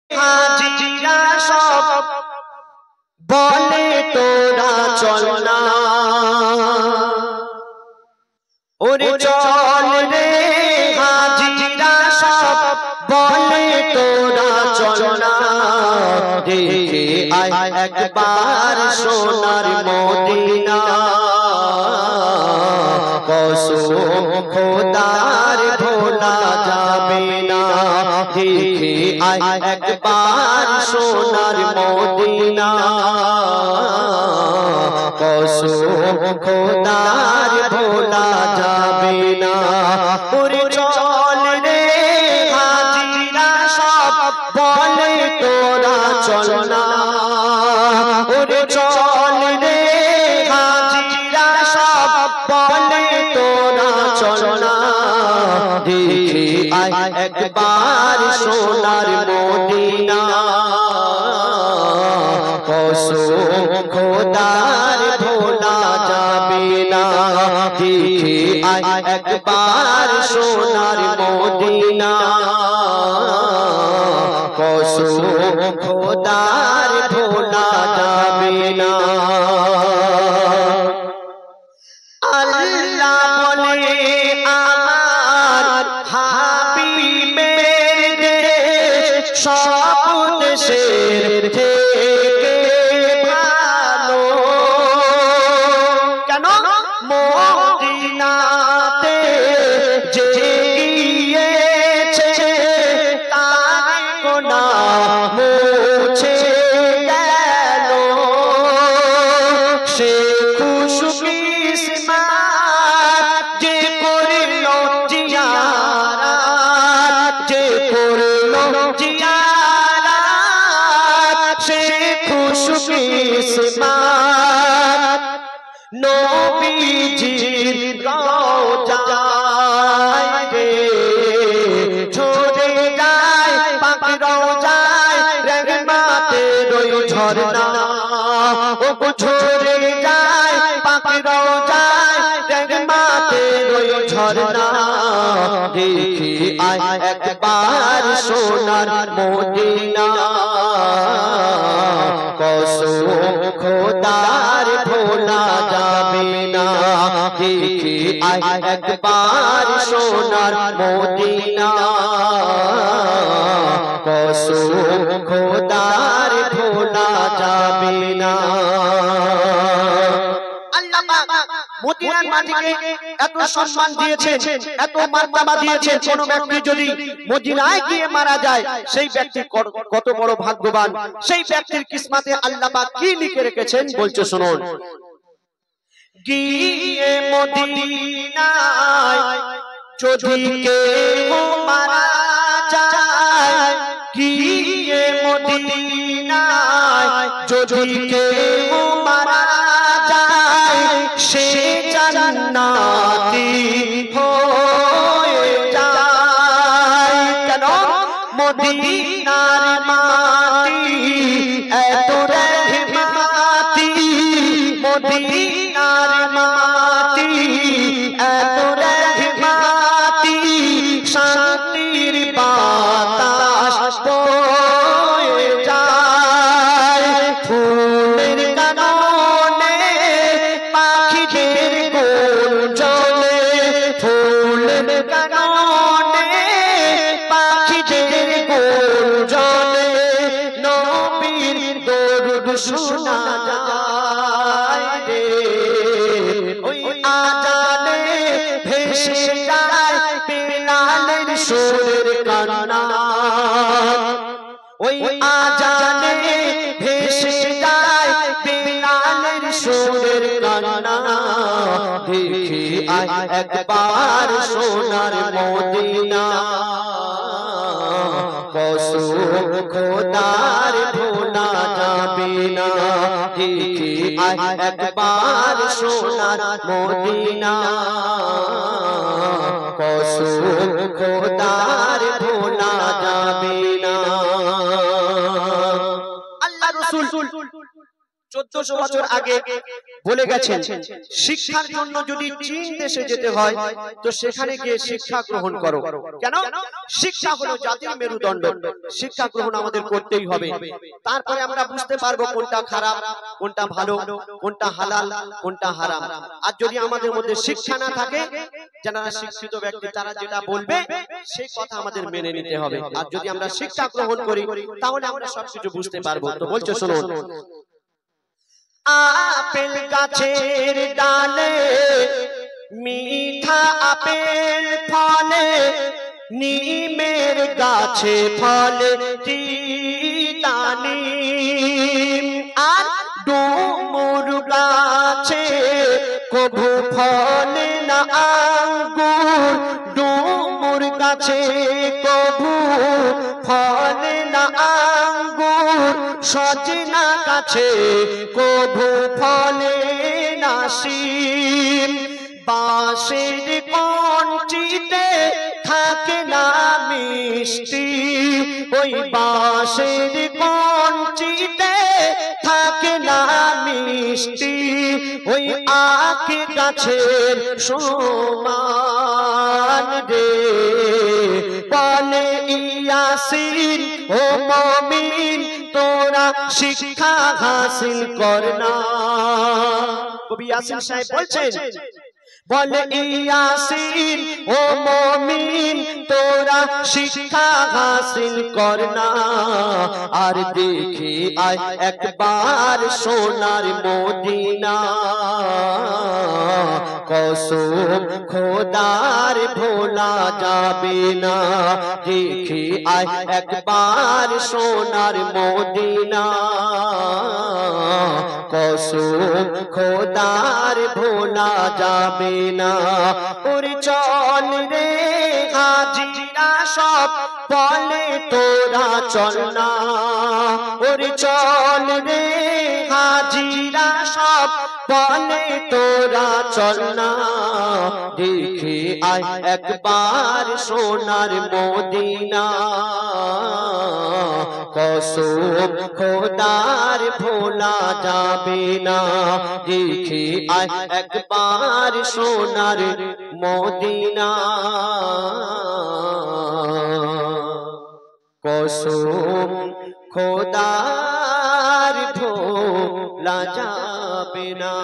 হাজিরা সব বলে তোরা চল না, ওরে চল রে হাজিরা সব বলে তোরা চল না, দেখে আয় একবার সোনার মদিনা, কসম খোদার ভোলা যাবে না, দেখে আয় একবার সোনার মদিনা, কসম খোদার ভোলা যাবে না। ওরে চল রে হাজিরা সব বলে তোরা চল না, ওরে চল রে হাজিরা সব বলে তোরা চল না, দেখে আয় একবার সোনার মদিনা, কসম খোদার ভোলা যাবে না, দেখে আয় একবার সোনার মদিনা, কসম খোদার ভোলা যাবে না। আল্লাহ বলে আমার হাবিবের দেশ সব দেশের থেকে ভালো, কেন মদিনাতে যে গিয়েছে তার গুনাহ মুছে গেল, সে খুশকিসমত যে করল জিয়ারত, যে করল জিয়ারত, সে খুশকিসমত নবীজির রওজায় রে ঝরে যায় পাক রওজায় রহমতের ওই ঝরনা, ও ঝরে যায় পাক রওজায় রহমতের ওই ঝরনা, দেখে আয় একবার সোনার মদিনা, কসম খোদার ভোলা যাবে না, দেখে আয় একবার সোনার মদিনা, কসম খোদার ভোলা যাবে না। মদিনার মাটিকে এত সম্মান দিয়েছেন, এত মার্তবা দিয়েছেন, কোন ব্যক্তি যদি মদিনায় গিয়ে মারা যায় সেই ব্যক্তি কত বড় ভাগ্যবান, সেই ব্যক্তির কিসমতে আল্লাহ পাক কি লিখে রেখেছেন বলছে শুনুন। গিয়ে মদিনায় যদি কেউ মারা যায়, গিয়ে মদিনায় যদি কেউ মারা যায়, সে জান্নাতি হয়ে যায়, কেন মদিনার মাটি এত রহমতি, মদিনার মাটি এত রহমতি, শান্তির বাতাস বয়ে যায়, ফুলের কাননে পাখিদের গুঞ্জনে, ফুলের কাননে পাখিদের গুঞ্জনে নবীর দরুদ শোনা যায় রে, ওই আজানে ভেসে যায় বিলালের সুরের কান্না, ওই আজানে ভেসে যায় বিলালের সুরের কান্না, দেখে আয় একবার সোনার মদিনা, কসম খোদার ভোলা যাবে না, দেখে আয় একবার সোনার মদিনা, কসম খোদার ভোলা যাবে না। আল্লাহ রাসূল 1400 বছর আগে বলে গেছেন শিক্ষার জন্য যদি চীন দেশে যেতে হয় তো সেখানে গিয়ে শিক্ষা গ্রহণ করো। কেন? শিক্ষা হলো জাতির মেরুদণ্ড, শিক্ষা গ্রহণ আমাদের করতেই হবে। তারপরে আমরা বুঝতে পারবো কোনটা খারাপ, কোনটা ভালো, কোনটা হালাল, কোনটা হারাম। আর যদি আমাদের মধ্যে শিক্ষা না থাকে, যারা শিক্ষিত ব্যক্তি তারা যেটা বলবে সেই কথা আমাদের মেনে নিতে হবে। আর যদি আমরা শিক্ষা গ্রহণ করি তাহলে আমরা সবকিছু বুঝতে পারবো। তো বলছে শুনুন, আপেল গাছের ডালে মিঠা আপেল ফলে, নিমের গাছে ফলে তিতা নিম, আর ডুমুর গাছে কভু ফলে না আঙ্গুর, ডুমুর গাছে কভু ফলে না আঙ্গুর, সজনা গাছে কভু ফলে না শিম, বাঁশের কঞ্চিতে থাকে না মিষ্টি, ওই বাঁশের কঞ্চিতে থাকে না মিষ্টি, ওই আখ গাছের সমান রে, বলে ইয়াসিন ও মুমিন তোরা শিক্ষা হাসিল কর না। কবি ইয়াসিন সাহেব বলছেন, বলে ইয়াসিন ও মুমিন তোরা শিক্ষা হাসিল কর না, আর দেখে আয় একবার সোনার মদিনা, কসম খোদার ভোলা যাবে না, দেখে আয় একবার সোনার মদিনা, কসম খোদার ভোলা যাবে না। ওরে চল রে হাজিরা সব বলে তোরা চল না, ওরে চল রে হাজিরা সব বলে তোরা চল না, দেখে আয় একবার সোনার মদিনা, কসম খোদার ভোলা যাবে না, দেখে আয় একবার সোনার মদিনা, কসম খোদার ভোলা যাবে না।